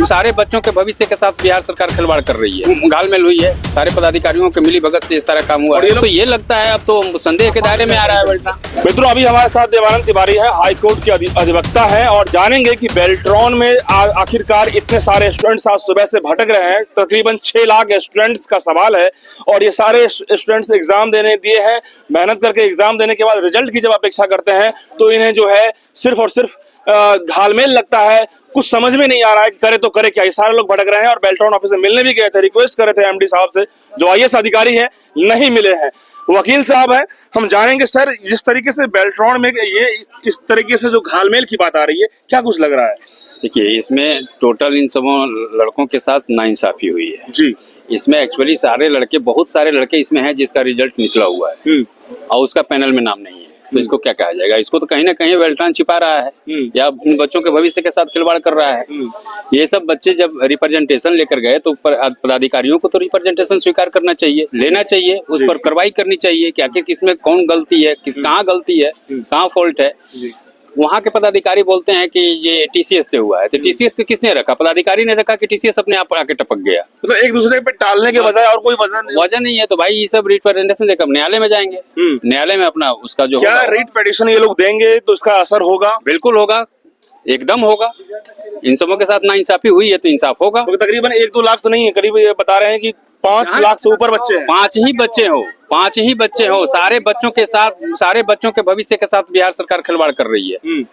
सारे बच्चों के भविष्य के साथ बिहार सरकार खिलवाड़ कर रही है, घालमेल हुई है, सारे पदाधिकारियों के मिली भगत से इस तरह काम हुआ है। तो ये लगता है अब तो संदेह के दायरे में आ रहा है बेल्ट्रॉन। मित्रों, अभी हमारे साथ देवानंद तिवारी है, हाई कोर्ट के अधिवक्ता है, और जानेंगे कि बेल्ट्रॉन में आखिरकार इतने सारे स्टूडेंट्स आज सुबह से भटक रहे हैं। तकरीबन 6 लाख स्टूडेंट्स का सवाल है, और ये सारे स्टूडेंट्स एग्जाम देने दिए हैं। मेहनत करके एग्जाम देने के बाद रिजल्ट की जब अपेक्षा करते हैं तो इन्हें जो है सिर्फ और सिर्फ घालमेल लगता है। कुछ समझ में नहीं आ रहा है कि करे तो करे क्या। ये सारे लोग भटक रहे हैं, और बेल्ट्रॉन ऑफिस में मिलने भी गए थे, रिक्वेस्ट करे थे एमडी साहब से, जो आईएएस अधिकारी हैं, नहीं मिले हैं। वकील साहब हैं, हम जानेंगे सर जिस तरीके से बेल्ट्रॉन में ये इस तरीके से जो घालमेल की बात आ रही है, क्या कुछ लग रहा है? देखिए, इसमें टोटल इन सब लड़कों के साथ नाइंसाफी हुई है जी। इसमें एक्चुअली बहुत सारे लड़के इसमें हैं जिसका रिजल्ट निकला हुआ है और उसका पैनल में नाम नहीं है। तो इसको क्या कहा जाएगा? इसको तो कहीं ना कहीं बेल्ट्रॉन छिपा रहा है या उन बच्चों के भविष्य के साथ खिलवाड़ कर रहा है। ये सब बच्चे जब रिप्रेजेंटेशन लेकर गए तो पदाधिकारियों को तो रिप्रेजेंटेशन स्वीकार करना चाहिए, लेना चाहिए, उस पर कार्रवाई करनी चाहिए कि आखिर किसमें कौन गलती है, कहाँ गलती है, कहाँ फॉल्ट है। वहाँ के पदाधिकारी बोलते हैं कि ये टीसीएस से हुआ है, तो टीसीएस को किसने रखा? पदाधिकारी ने रखा कि टीसीएस अपने आप आके टपक गया? मतलब एक दूसरे पे टालने के बजाय और कोई वजह नहीं है। तो भाई ये सब रिप्रेजेंटेशन देकर न्यायालय में जाएंगे, न्यायालय में अपना उसका जो क्या रिट पिटीशन ये लोग देंगे तो इसका असर होगा? बिल्कुल होगा, एकदम होगा। इन सबों के साथ नाइंसाफी हुई है तो इंसाफ होगा। तो तकरीबन 1-2 लाख तो नहीं है, करीब ये बता रहे हैं कि 5 लाख से ऊपर बच्चे हैं। 5 ही बच्चे हो, सारे बच्चों के भविष्य के साथ बिहार सरकार खिलवाड़ कर रही है।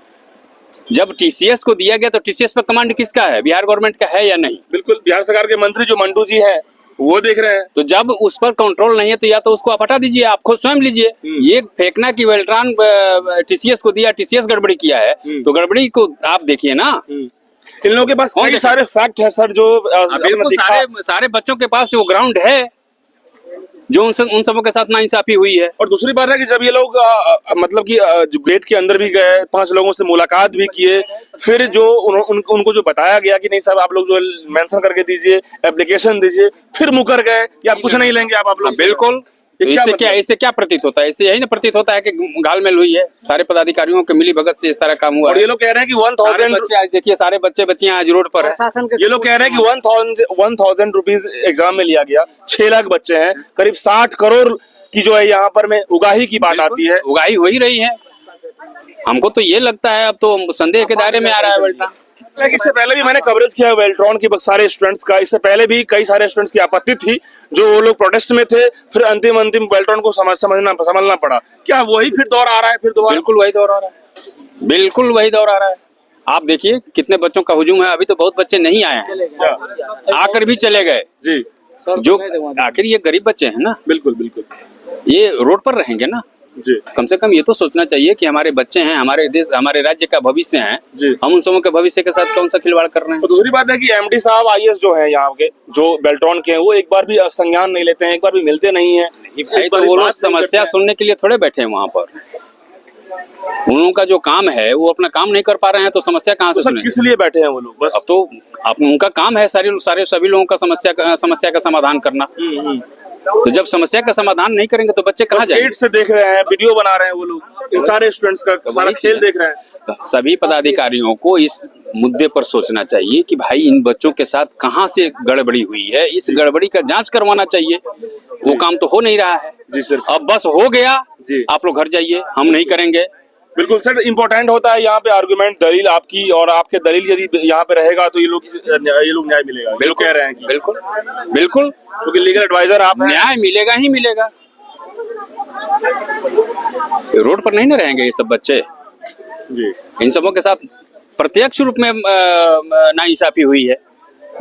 जब टीसीएस को दिया गया तो टीसीएस पर कमांड किसका है? बिहार गवर्नमेंट का है या नहीं? बिल्कुल, बिहार सरकार के मंत्री जो मंडू जी है वो देख रहे हैं। तो जब उस पर कंट्रोल नहीं है तो या तो उसको आप हटा दीजिए, आप खुद स्वयं लीजिए। ये फेंकना कि बेल्ट्रॉन टीसीएस को दिया, टीसीएस गड़बड़ी किया है, तो गड़बड़ी को आप देखिए ना। इन लोगों के पास कई सारे फैक्ट है सर, जो सारे बच्चों के पास जो ग्राउंड है, जो उन सबों के साथ नाइंसाफी हुई है। और दूसरी बात है कि जब ये लोग मतलब कि जो गेट के अंदर भी गए, 5 लोगों से मुलाकात भी किए, फिर जो उनको जो बताया गया कि नहीं साहब आप लोग जो मेंशन करके दीजिए, एप्लीकेशन दीजिए, फिर मुकर गए कि आप कुछ नहीं लेंगे आप लोग। बिल्कुल, इससे क्या प्रतीत होता है? इससे यही ना प्रतीत होता है कि घालमेल हुई है, सारे पदाधिकारियों के मिली भगत से इस तरह काम हुआ। और ये लोग कह रहे हैं कि 1000 बच्चे आज देखिए, सारे बच्चियां आज रोड पर है। ये लोग कह रहे हैं कि 1000 रुपीज एग्जाम में लिया गया, 6 लाख बच्चे हैं, करीब 60 करोड़ की जो है यहाँ पर में उगाही की बात आती है। उगाही हो ही रही है। हमको तो ये लगता है अब तो संदेह के दायरे में आ रहा है बेल्ट्रॉन। इससे पहले भी मैंने कवरेज किया है बेल्ट्रॉन की सारे स्टूडेंट्स का। इससे पहले भी कई सारे स्टूडेंट्स की आपत्ति थी, जो वो लोग प्रोटेस्ट में थे, फिर अंतिम बेल्ट्रॉन को समझना पड़ा। क्या वही फिर दौर आ रहा है? फिर दोबारा बिल्कुल वही दौर आ रहा है, बिल्कुल वही दौर आ रहा है। आप देखिए कितने बच्चों का हुजूम है। अभी तो बहुत बच्चे नहीं आए हैं, आकर भी चले गए जी। जो आखिर ये गरीब बच्चे हैं ना, बिल्कुल बिल्कुल, ये रोड पर रहेंगे ना जी। कम से कम ये तो सोचना चाहिए कि हमारे बच्चे हैं, हमारे देश, हमारे राज्य का भविष्य है जी। हम उन सबों के भविष्य के साथ कौन सा खिलवाड़ कर रहे हैं? तो दूसरी बात है कि एमडी साहब आईएएस जो है यहाँ के, जो बेल्ट्रॉन के हैं, वो एक बार भी संज्ञान नहीं लेते हैं, एक बार भी मिलते नहीं है। तो वो लोग समस्या सुनने के लिए थोड़े बैठे हैं वहाँ पर। उन का जो काम है वो अपना काम नहीं कर पा रहे हैं, तो समस्या कहाँ से सुनेंगे? किस लिए बैठे हैं वो लोग? बस अब तो उनका काम है सभी लोगों का समस्या का समाधान करना। तो जब समस्या का समाधान नहीं करेंगे तो बच्चे कहाँ जाएंगे? से देख रहे हैं, वीडियो बना रहे हैं वो लोग, इन सारे स्टूडेंट्स का सारा खेल देख रहे हैं। सभी पदाधिकारियों को इस मुद्दे पर सोचना चाहिए कि भाई इन बच्चों के साथ कहाँ से गड़बड़ी हुई है, इस गड़बड़ी का जांच करवाना चाहिए। वो काम तो हो नहीं रहा है जी सर। अब बस हो गया, आप लोग घर जाइए, हम नहीं करेंगे। बिल्कुल सर, इम्पोर्टेंट होता है यहाँ पे आर्गुमेंट, दलील आपकी, और आपके दलील यदि यहाँ पे रहेगा तो ये लोग न्याय मिलेगा। बिल्कुल कह रहे हैं कि बिल्कुल क्योंकि लीगल एडवाइजर आप हैं, न्याय मिलेगा ही मिलेगा। रोड पर नहीं ना रहेंगे ये सब बच्चे जी। इन सबों के साथ प्रत्यक्ष रूप में नाइंसाफी हुई है।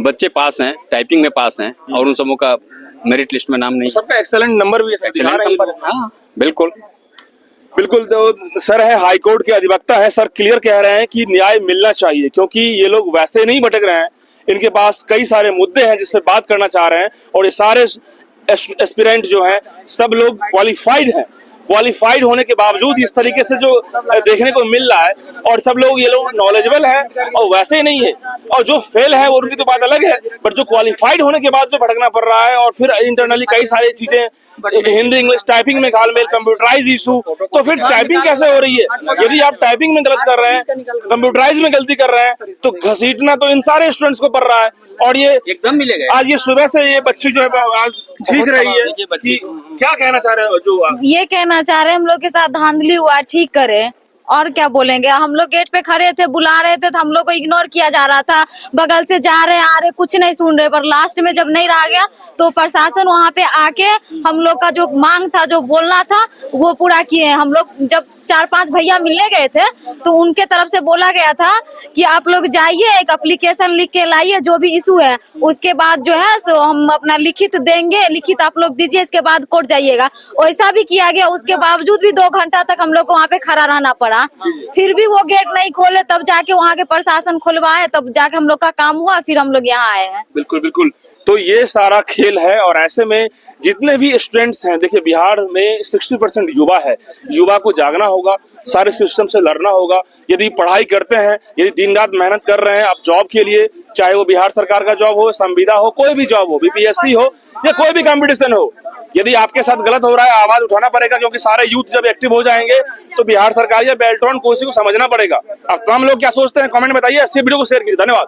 बच्चे पास हैं, टाइपिंग में पास हैं, और उन सबों का मेरिट लिस्ट में नाम नहीं। सबका एक्सेलेंट नंबर भी है। हाँ बिल्कुल बिल्कुल। तो सर है हाई कोर्ट के अधिवक्ता है सर, क्लियर कह रहे हैं कि न्याय मिलना चाहिए, क्योंकि ये लोग वैसे नहीं भटक रहे हैं, इनके पास कई सारे मुद्दे हैं जिस पे बात करना चाह रहे हैं, और ये सारे एस्पिरेंट जो हैं सब लोग क्वालिफाइड हैं, क्वालिफाइड होने के बावजूद इस तरीके से जो देखने को मिल रहा है, और सब लोग ये लोग नॉलेजेबल है और वैसे ही नहीं है, और जो फेल है वो उनकी तो बात अलग है, पर जो क्वालिफाइड होने के बाद जो भटकना पड़ रहा है और फिर इंटरनली कई सारी चीजें हिंदी इंग्लिश टाइपिंग में घालमेल, कंप्यूटराइज इशू, तो फिर टाइपिंग कैसे हो रही है? यदि आप टाइपिंग में गलत कर रहे हैं, कंप्यूटराइज में गलती कर रहे हैं, तो घसीटना तो इन सारे स्टूडेंट्स को पड़ रहा है। और ये एकदम मिलेगा। आज ये सुबह से ये बच्ची जो है आज सीख रही है कि क्या कहना चाह रहे हो? जो ये कहना चाह रहे हैं हम लोग के साथ धांधली हुआ, ठीक करे, और क्या बोलेंगे। हम लोग गेट पे खड़े थे, बुला रहे थे तो हम लोग को इग्नोर किया जा रहा था, बगल से जा रहे आ रहे कुछ नहीं सुन रहे, पर लास्ट में जब नहीं रहा गया तो प्रशासन वहाँ पे आके हम लोग का जो मांग था, जो बोलना था, वो पूरा किए। हम लोग जब 4-5 भैया मिलने गए थे तो उनके तरफ से बोला गया था कि आप लोग जाइए, एक एप्लीकेशन लिख के लाइए, जो भी इशू है उसके बाद जो है सो हम अपना लिखित देंगे, लिखित आप लोग दीजिए, इसके बाद कोर्ट जाइएगा। वैसा भी किया गया, उसके बावजूद भी 2 घंटा तक हम लोग को वहाँ पे खड़ा रहना पड़ा, फिर भी वो गेट नहीं खोले, तब जाके वहाँ के प्रशासन खुलवाए, तब जाके हम लोग का काम हुआ, फिर हम लोग यहाँ आए हैं। बिल्कुल बिल्कुल, तो ये सारा खेल है। और ऐसे में जितने भी स्टूडेंट्स हैं, देखिए बिहार में 60% युवा है, युवा को जागना होगा, सारे सिस्टम से लड़ना होगा। यदि पढ़ाई करते हैं, यदि दिन रात मेहनत कर रहे हैं आप जॉब के लिए, चाहे वो बिहार सरकार का जॉब हो, संविदा हो, कोई भी जॉब हो, बीपीएससी हो या कोई भी कंपटीशन हो, यदि आपके साथ गलत हो रहा है आवाज उठाना पड़ेगा, क्योंकि सारे यूथ जब एक्टिव हो जाएंगे तो बिहार सरकार या बेल्ट्रॉन को उसी को समझना पड़ेगा। अब हम लोग क्या सोचते हैं कमेंट में बताइए, ऐसे वीडियो को शेयर कीजिए। धन्यवाद।